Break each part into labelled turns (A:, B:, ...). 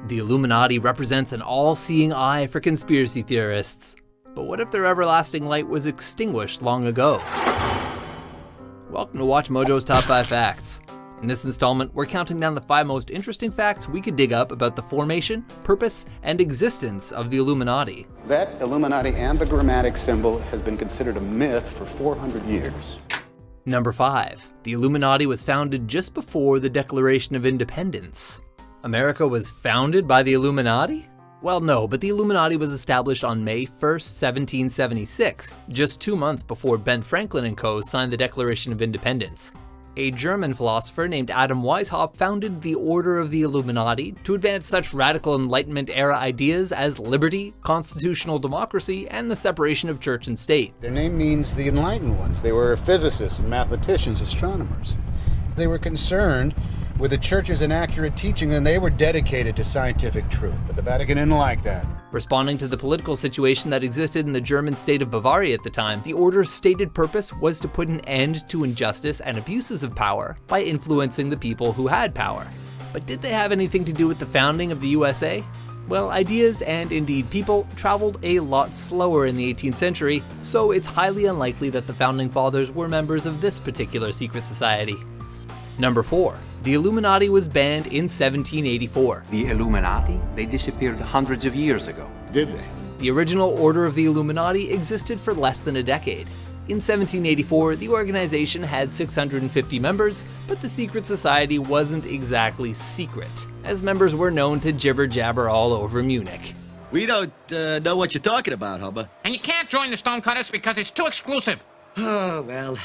A: The Illuminati represents an all-seeing eye for conspiracy theorists. But what if their everlasting light was extinguished long ago? Welcome to Watch Mojo's Top 5 Facts. In this installment, we're counting down the 5 most interesting facts we could dig up about the formation, purpose, and existence of the Illuminati.
B: That Illuminati ambigrammatic symbol has been considered a myth for 400 years.
A: Number 5. The Illuminati was founded just before the Declaration of Independence. America was founded by the Illuminati? Well, no, but the Illuminati was established on May 1st, 1776, just 2 months before Ben Franklin and co. signed the Declaration of Independence. A German philosopher named Adam Weishaupt founded the Order of the Illuminati to advance such radical Enlightenment-era ideas as liberty, constitutional democracy, and the separation of church and state.
B: Their name means the enlightened ones. They were physicists and mathematicians, astronomers. They were concerned with the church's inaccurate teaching, and they were dedicated to scientific truth, but the Vatican didn't like that.
A: Responding to the political situation that existed in the German state of Bavaria at the time, the order's stated purpose was to put an end to injustice and abuses of power by influencing the people who had power. But did they have anything to do with the founding of the USA? Well, ideas and indeed people traveled a lot slower in the 18th century, so it's highly unlikely that the founding fathers were members of this particular secret society. Number 4. The Illuminati was banned in 1784.
C: The Illuminati? They disappeared hundreds of years ago.
B: Did they?
A: The original Order of the Illuminati existed for less than a decade. In 1784, the organization had 650 members, but the secret society wasn't exactly secret, as members were known to jibber-jabber all over Munich.
D: We don't know what you're talking about, Hubba.
E: And you can't join the Stonecutters because it's too exclusive.
D: Oh, well,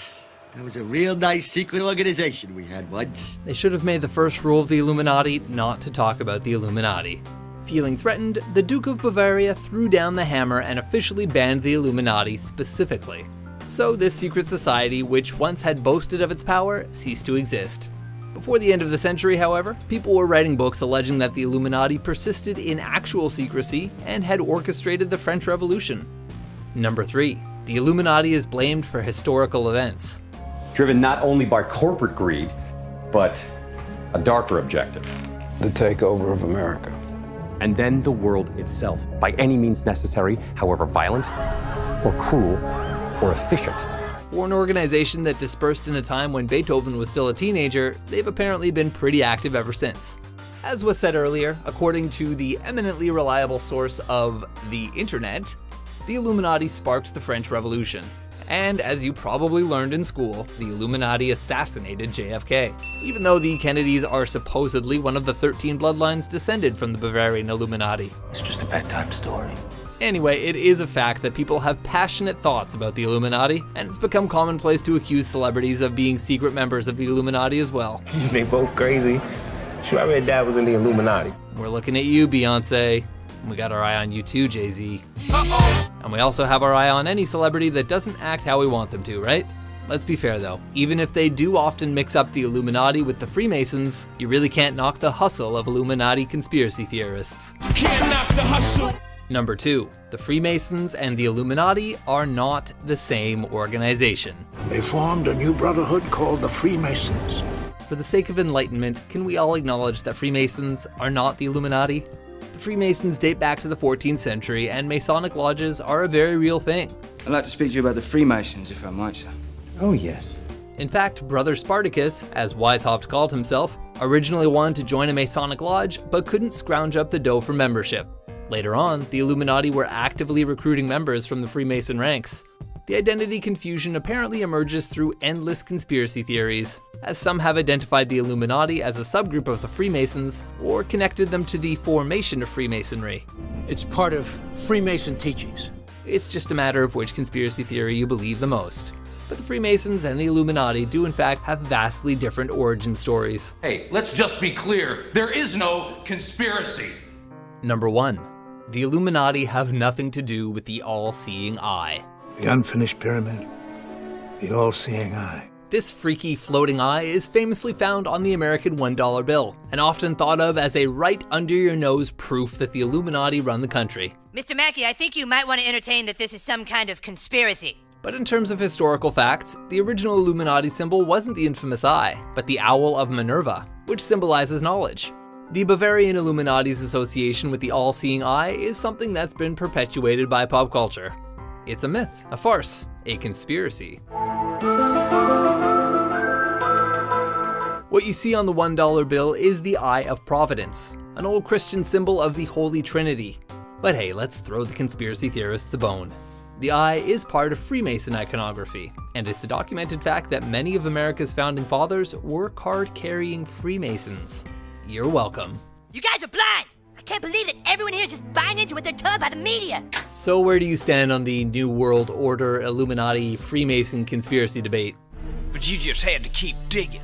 D: that was a real nice secret organization we had once.
A: They should have made the first rule of the Illuminati not to talk about the Illuminati. Feeling threatened, the Duke of Bavaria threw down the hammer and officially banned the Illuminati specifically. So this secret society, which once had boasted of its power, ceased to exist. Before the end of the century, however, people were writing books alleging that the Illuminati persisted in actual secrecy and had orchestrated the French Revolution. Number 3. The Illuminati is blamed for historical events.
F: Driven not only by corporate greed, but a darker objective.
G: The takeover of America.
F: And then the world itself, by any means necessary, however violent, or cruel, or efficient.
A: For an organization that dispersed in a time when Beethoven was still a teenager, they've apparently been pretty active ever since. As was said earlier, according to the eminently reliable source of the internet, the Illuminati sparked the French Revolution. And as you probably learned in school, the Illuminati assassinated JFK. Even though the Kennedys are supposedly one of the 13 bloodlines descended from the Bavarian Illuminati.
C: It's just a bedtime story.
A: Anyway, it is a fact that people have passionate thoughts about the Illuminati, and it's become commonplace to accuse celebrities of being secret members of the Illuminati as well.
H: They both crazy. Sure, I read Dad was in the Illuminati.
A: We're looking at you, Beyonce. We got our eye on you too, Jay-Z.
E: Uh-oh.
A: And we also have our eye on any celebrity that doesn't act how we want them to, right? Let's be fair though, even if they do often mix up the Illuminati with the Freemasons, you really can't knock the hustle of Illuminati conspiracy theorists.
E: Can't knock the hustle.
A: Number 2, the Freemasons and the Illuminati are not the same organization.
I: They formed a new brotherhood called the Freemasons.
A: For the sake of enlightenment, can we all acknowledge that Freemasons are not the Illuminati? The Freemasons date back to the 14th century, and Masonic lodges are a very real thing.
J: I'd like to speak to you about the Freemasons, if I might, sir.
H: Oh, yes.
A: In fact, Brother Spartacus, as Weishaupt called himself, originally wanted to join a Masonic lodge, but couldn't scrounge up the dough for membership. Later on, the Illuminati were actively recruiting members from the Freemason ranks. The identity confusion apparently emerges through endless conspiracy theories, as some have identified the Illuminati as a subgroup of the Freemasons, or connected them to the formation of Freemasonry.
I: It's part of Freemason teachings.
A: It's just a matter of which conspiracy theory you believe the most. But the Freemasons and the Illuminati do in fact have vastly different origin stories.
K: Hey, let's just be clear, there is no conspiracy.
A: Number 1. The Illuminati have nothing to do with the all-seeing eye.
I: The unfinished pyramid. The all-seeing eye.
A: This freaky floating eye is famously found on the American $1 bill, and often thought of as a right-under-your-nose proof that the Illuminati run the country.
L: Mr. Mackey, I think you might want to entertain that this is some kind of conspiracy.
A: But in terms of historical facts, the original Illuminati symbol wasn't the infamous eye, but the Owl of Minerva, which symbolizes knowledge. The Bavarian Illuminati's association with the all-seeing eye is something that's been perpetuated by pop culture. It's a myth, a farce, a conspiracy. What you see on the $1 bill is the Eye of Providence, an old Christian symbol of the Holy Trinity. But hey, let's throw the conspiracy theorists a bone. The eye is part of Freemason iconography, and it's a documented fact that many of America's founding fathers were card-carrying Freemasons. You're welcome.
L: You guys are blind! I can't believe that everyone here is just buying into what they're told by the media!
A: So where do you stand on the New World Order, Illuminati, Freemason conspiracy debate?
E: But you just had to keep digging.